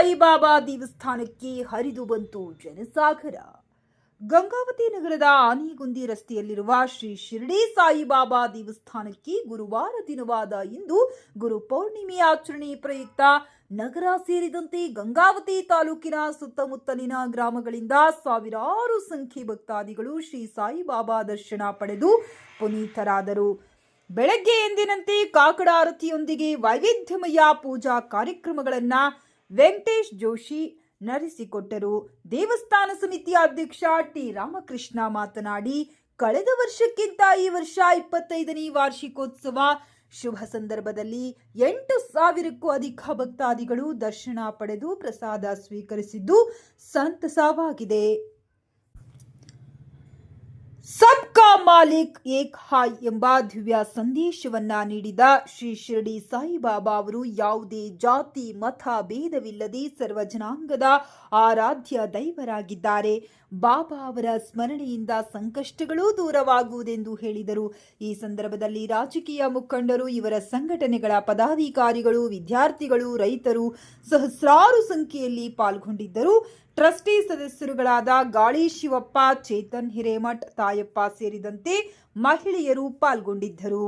ಸಾಯಿಬಾಬಾ ದೇವಸ್ಥಾನಕ್ಕೆ ಹರಿದು ಬಂತು ಜನಸಾಗರ. ಗಂಗಾವತಿ ನಗರದ ಆನೆಗುಂದಿ ರಸ್ತೆಯಲ್ಲಿರುವ ಶ್ರೀ ಶಿರಡಿ ಸಾಯಿಬಾಬಾ ದೇವಸ್ಥಾನಕ್ಕೆ ಗುರುವಾರ ದಿನವಾದ ಇಂದು ಗುರು ಪೌರ್ಣಿಮೆ ಆಚರಣೆ ಪ್ರಯುಕ್ತ ನಗರ ಸೇರಿದಂತೆ ಗಂಗಾವತಿ ತಾಲೂಕಿನ ಸುತ್ತಮುತ್ತಲಿನ ಗ್ರಾಮಗಳಿಂದ ಸಾವಿರಾರು ಸಂಖ್ಯೆ ಭಕ್ತಾದಿಗಳು ಶ್ರೀ ಸಾಯಿಬಾಬಾ ದರ್ಶನ ಪಡೆದು ಪುನೀತರಾದರು. ಬೆಳಗ್ಗೆ ಎಂದಿನಂತೆ ಕಾಕಡಾರತಿಯೊಂದಿಗೆ ವೈವಿಧ್ಯಮಯ ಪೂಜಾ ಕಾರ್ಯಕ್ರಮಗಳನ್ನು ವೆಂಕಟೇಶ್ ಜೋಶಿ ನಡೆಸಿಕೊಟ್ಟರು. ದೇವಸ್ಥಾನ ಸಮಿತಿಯ ಅಧ್ಯಕ್ಷ ಟಿ ರಾಮಕೃಷ್ಣ ಮಾತನಾಡಿ, ಕಳೆದ ವರ್ಷಕ್ಕಿಂತ ಈ ವರ್ಷ 25ನೇ ವಾರ್ಷಿಕೋತ್ಸವ ಶುಭ ಸಂದರ್ಭದಲ್ಲಿ 8,000ಕ್ಕೂ ಅಧಿಕ ಭಕ್ತಾದಿಗಳು ದರ್ಶನ ಪಡೆದು ಪ್ರಸಾದ ಸ್ವೀಕರಿಸಿದ್ದು ಸಂತಸವಾಗಿದೆ. ಸಬ್ಕಾ ಮಾಲಿಕ್ ಏಕ್ ಹಾಯ್ ಎಂಬ ದಿವ್ಯ ಸಂದೇಶವನ್ನ ನೀಡಿದ ಶ್ರೀ ಶಿರಡಿ ಸಾಯಿಬಾಬಾ ಅವರು ಯಾವುದೇ ಜಾತಿ ಮತ ಭೇದವಿಲ್ಲದೆ ಸರ್ವ ಜನಾಂಗದ ಆರಾಧ್ಯ ದೈವರಾಗಿದ್ದಾರೆ. ಬಾಬಾ ಅವರ ಸ್ಮರಣೆಯಿಂದ ಸಂಕಷ್ಟಗಳು ದೂರವಾಗುವುದೆಂದು ಹೇಳಿದರು. ಈ ಸಂದರ್ಭದಲ್ಲಿ ರಾಜಕೀಯ ಮುಖಂಡರು, ಇವರ ಸಂಘಟನೆಗಳ ಪದಾಧಿಕಾರಿಗಳು, ವಿದ್ಯಾರ್ಥಿಗಳು, ರೈತರು ಸಹಸ್ರಾರು ಸಂಖ್ಯೆಯಲ್ಲಿ ಪಾಲ್ಗೊಂಡಿದ್ದರು. ಟ್ರಸ್ಟಿ ಸದಸ್ಯರುಗಳಾದ ಗಾಳಿ ಶಿವಪ್ಪ, ಚೇತನ್ ಹಿರೇಮಠ್, ತಾಯಪ್ಪ ಸೇರಿದಂತೆ ಮಹಿಳೆಯರು ಪಾಲ್ಗೊಂಡಿದ್ದರು.